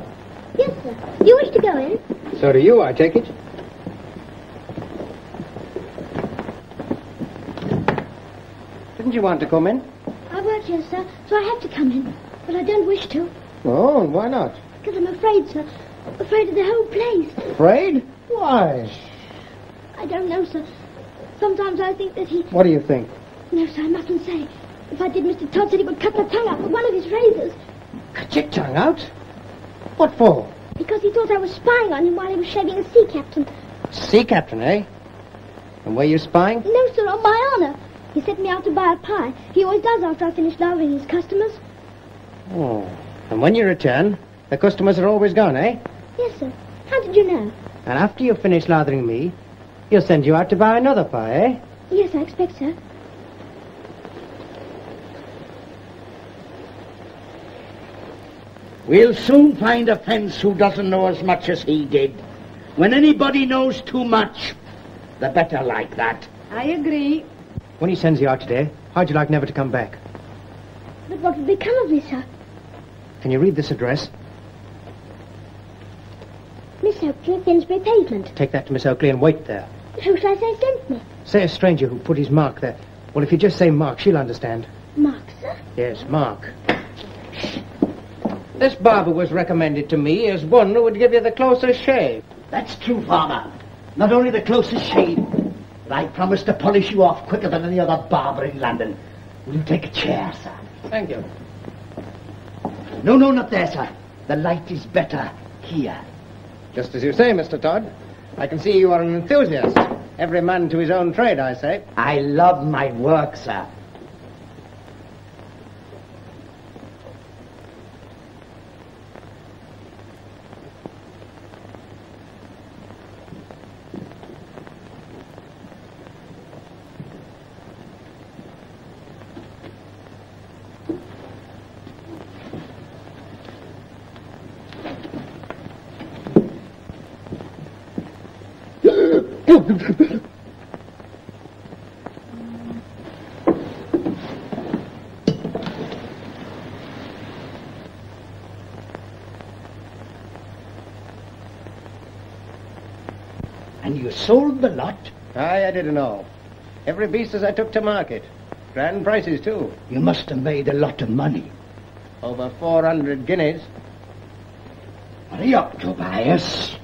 Yes, sir. Do you wish to go in?
So do you, I take it. Didn't you want to come in?
I work here, sir, so I have to come in. But I don't wish to.
Oh, and why not?
Because I'm afraid, sir. Afraid of the whole place.
Afraid? Why?
I don't know, sir. Sometimes I think that he...
What do you think?
No, sir, I mustn't say. If I did, Mr. Todd said he would cut my tongue out with one of his razors.
Cut your tongue out? What for?
Because he thought I was spying on him while he was shaving a sea captain.
Sea captain, eh? And were you spying?
No, sir, on my honor. He sent me out to buy a pie. He always does after I finish lathering his customers.
Oh. And when you return, the customers are always gone, eh?
Yes, sir. How did you know?
And after you finish lathering me, he'll send you out to buy another pie, eh?
Yes, I expect so.
We'll soon find a fence who doesn't know as much as he did. When anybody knows too much, the better like that.
I agree.
When he sends you out today, how'd you like never to come back?
But what would become of me, sir?
Can you read this address?
Miss Oakley, Finsbury Pavement.
Take that to Miss Oakley and wait there.
Who shall I say sent me?
Say a stranger who put his mark there. Well, if you just say Mark, she'll understand.
Mark, sir?
Yes, Mark. This barber was recommended to me as one who would give you the closest shave.
That's true, Farmer. Not only the closest shave, but I promise to polish you off quicker than any other barber in London. Will you take a chair, sir?
Thank you.
No, not there, sir. The light is better here.
Just as you say, Mr. Todd. I can see you are an enthusiast. Every man to his own trade, I say.
I love my work, sir. And you sold the lot?
Aye, I didn't know. Every beast as I took to market. Grand prices, too.
You must have made a lot of money.
Over 400 guineas.
Hurry up, Tobias.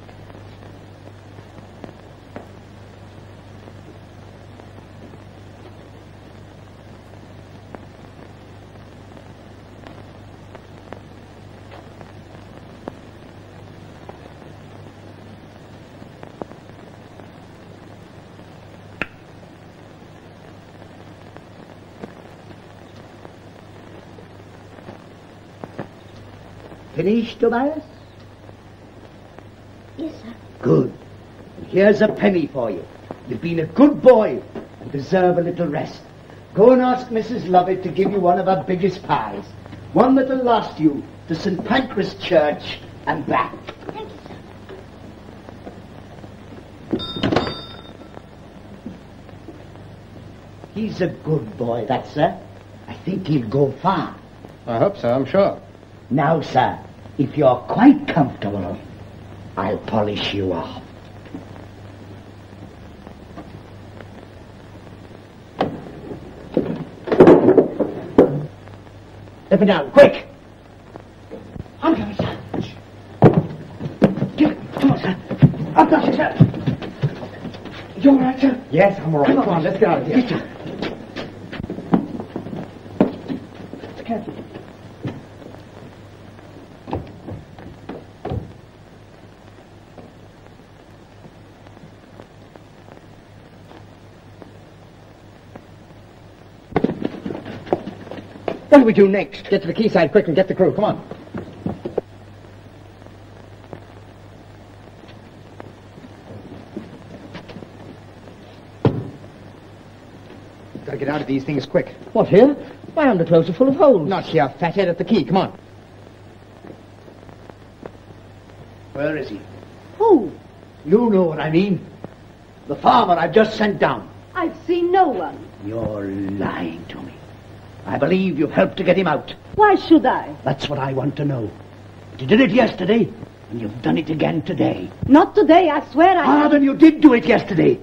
Finished, Tobias?
Yes, sir.
Good. And here's a penny for you. You've been a good boy and deserve a little rest. Go and ask Mrs. Lovett to give you one of her biggest pies. One that'll last you to St. Pancras Church and back.
Thank you, sir.
He's a good boy, that, sir. I think he'll go far.
I hope so, I'm sure.
Now, sir, if you're quite comfortable, I'll polish you off. Let me down, quick! I'm coming, sir. Come on, sir. I've got you, sir. You all right, sir?
Yes, I'm all right. Come on, let's get out of here.
Yes, sir. Careful.
What do we do next? Get to the quayside quick and get the crew. Come on. Gotta get out of these things quick.
What, here? My underclothes are full of holes.
Not here, fathead, at the quay. Come on.
Where is he?
Who?
You know what I mean. The farmer I've just sent down.
I've seen no one.
You're lying to me. I believe you've helped to get him out.
Why should I?
That's what I want to know. You did it yesterday, and you've done it again today.
Not today, I swear I...
Then you did do it yesterday.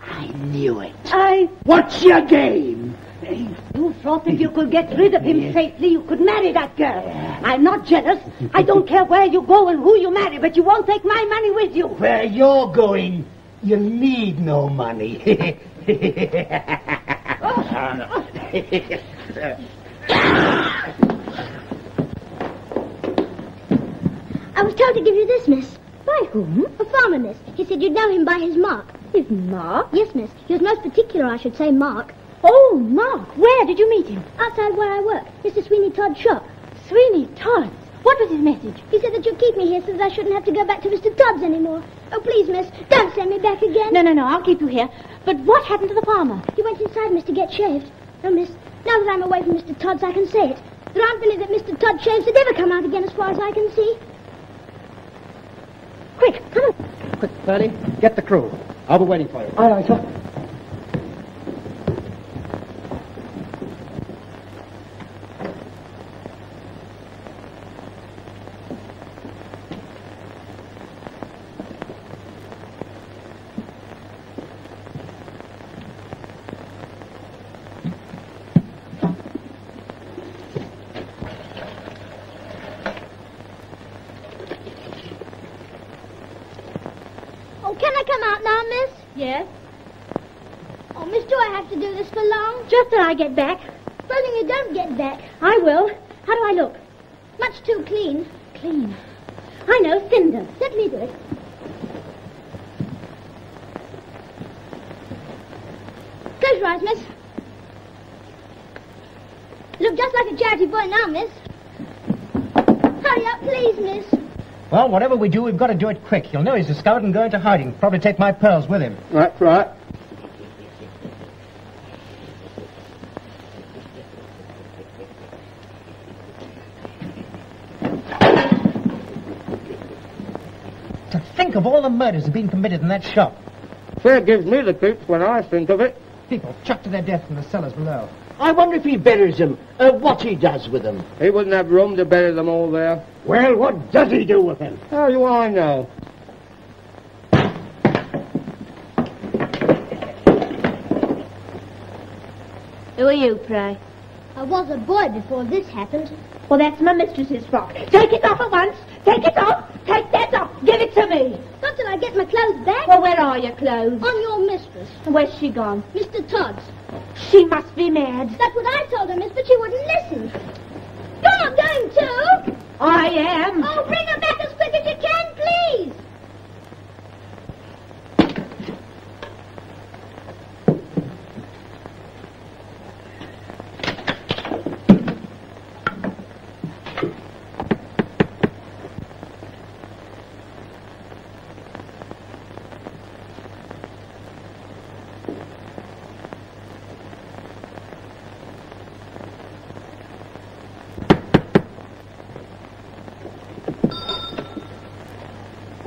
I knew it.
I...
What's your game?
You thought if you could get rid of him safely, you could marry that girl. I'm not jealous. I don't care where you go and who you marry, but you won't take my money with you.
Where you're going, you need no money.
I was told to give you this, miss. By whom? A farmer, miss. He said you'd know him by his mark.
His mark?
Yes, miss. He was most particular, I should say, Mark.
Oh, Mark. Where did you meet him?
Outside where I work. Mr. Sweeney Todd's shop.
Sweeney Todd? What was his message?
He said that you'd keep me here so that I shouldn't have to go back to Mr. Todd's anymore. Oh, please, miss, don't send me back again.
No, I'll keep you here. But what happened to the farmer?
He went inside, miss, to get shaved. No, miss, now that I'm away from Mr. Todd's, I can say it. There aren't many that Mr. Todd shaves that ever come out again as far as I can see. Quick, come on.
Quick, Ferdy, get the crew. I'll be waiting for you.
Aye, aye, sir.
Can I come out now, miss?
Yes?
Oh, miss, do I have to do this for long?
Just till I get back.
Supposing you don't get back.
I will. How do I look?
Much too clean.
Clean. I know, cinders.
Let me do it. Close your eyes, miss. You look just like a charity boy now, miss. Hurry up, please, miss.
Well, whatever we do, we've got to do it quick. He'll know he's discovered and go into hiding. Probably take my pearls with him.
That's right.
To think of all the murders that have been committed in that shop.
Sure gives me the creeps when I think of it.
People chucked to their death in the cellars below.
I wonder if he buries them, what he does with them.
He wouldn't have room to bury them all there.
Well, what does he do with them?
How do I know?
Who are you, pray?
I was a boy before this happened.
Well, that's my mistress's frock. Take it off at once. Take it off. Take that off. Give it to me.
Not till I get my clothes back.
Well, where are your clothes?
On your mistress.
Where's she gone?
Mr. Todd's.
She must be mad.
That's what I told her, miss, but she wouldn't listen. You're not going to.
I am.
Oh, bring her back as quick as you can, please.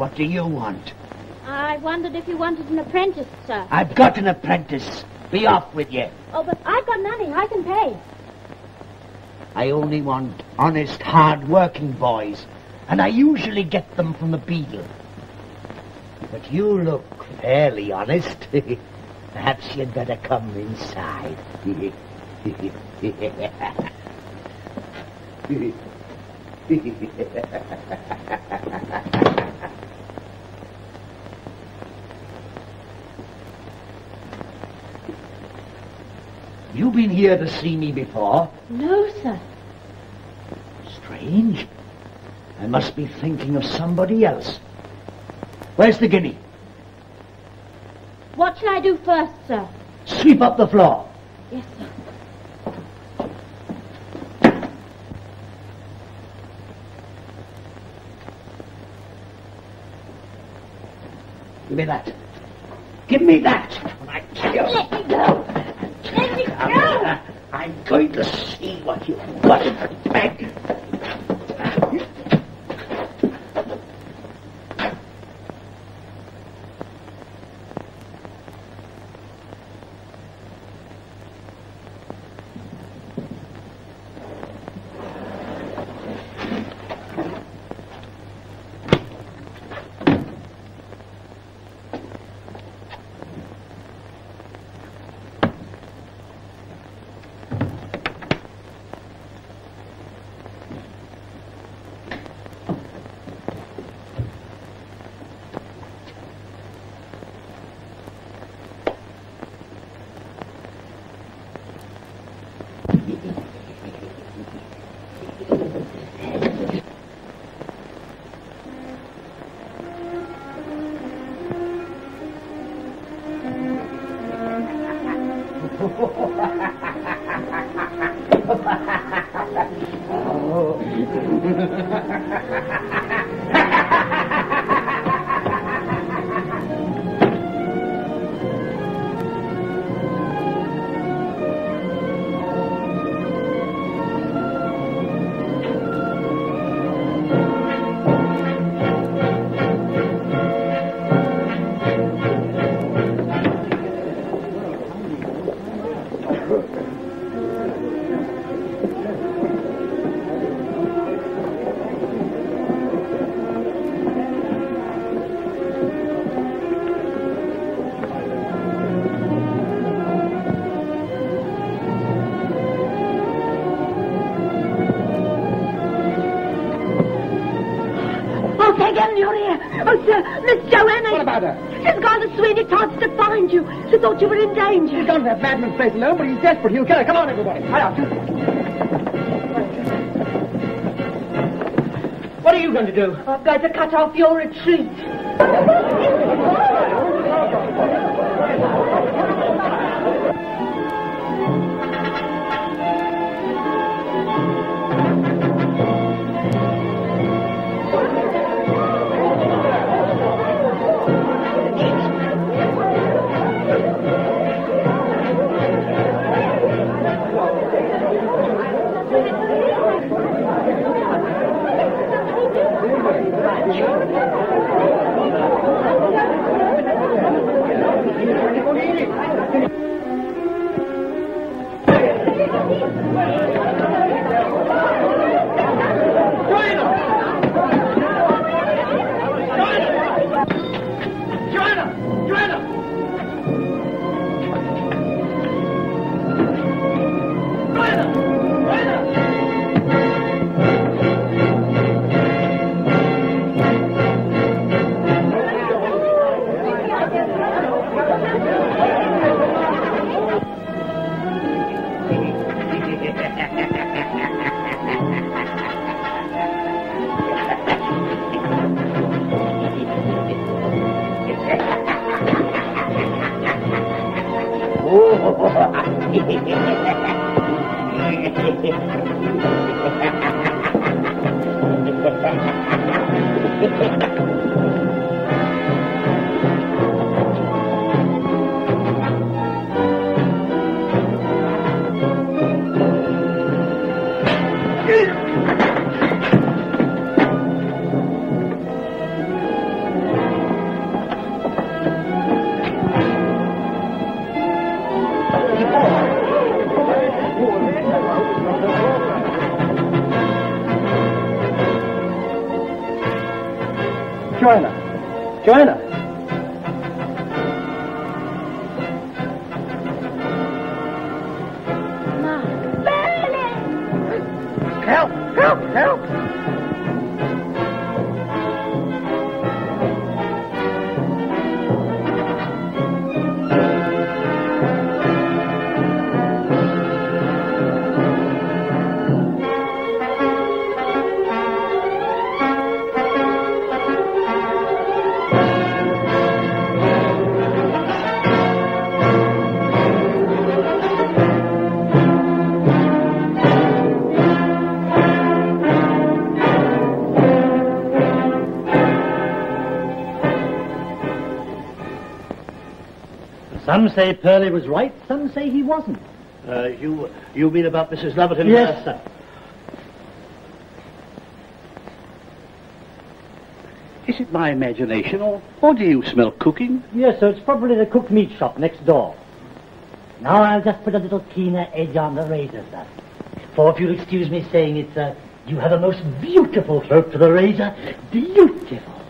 What do you want?
I wondered if you wanted an apprentice, sir.
I've got an apprentice. Be off with you.
Oh, but I've got money. I can pay.
I only want honest, hard-working boys, and I usually get them from the Beadle. But you look fairly honest. Perhaps you'd better come inside. You been here to see me before?
No, sir.
Strange. I must be thinking of somebody else. Where's the guinea?
What shall I do first, sir?
Sweep up the floor.
Yes, sir.
Give me that. Give me that.
Let me go. Let me go.
I'm going to see what you've got in the bag.
Oh, sir, Miss Joanna...
What about her?
She's gone to Sweeney Todd's to find you. She thought you were in danger.
He's gone to that madman's place alone, but he's desperate. He'll kill her. Come on, everybody. Hurry up. What are you going to do?
I'm going to cut off your retreat.
Joanna. Joanna. Help! Help! Help!
Some say Pearlie was right, some say he wasn't.
You mean about Mrs. Loverton?
Yes, sir.
Is it my imagination, or do you smell cooking?
Yes, sir, it's probably the cooked meat shop next door. Now I'll just put a little keener edge on the razor, sir. For if you'll excuse me saying it, sir, you have a most beautiful throat for the razor. Beautiful.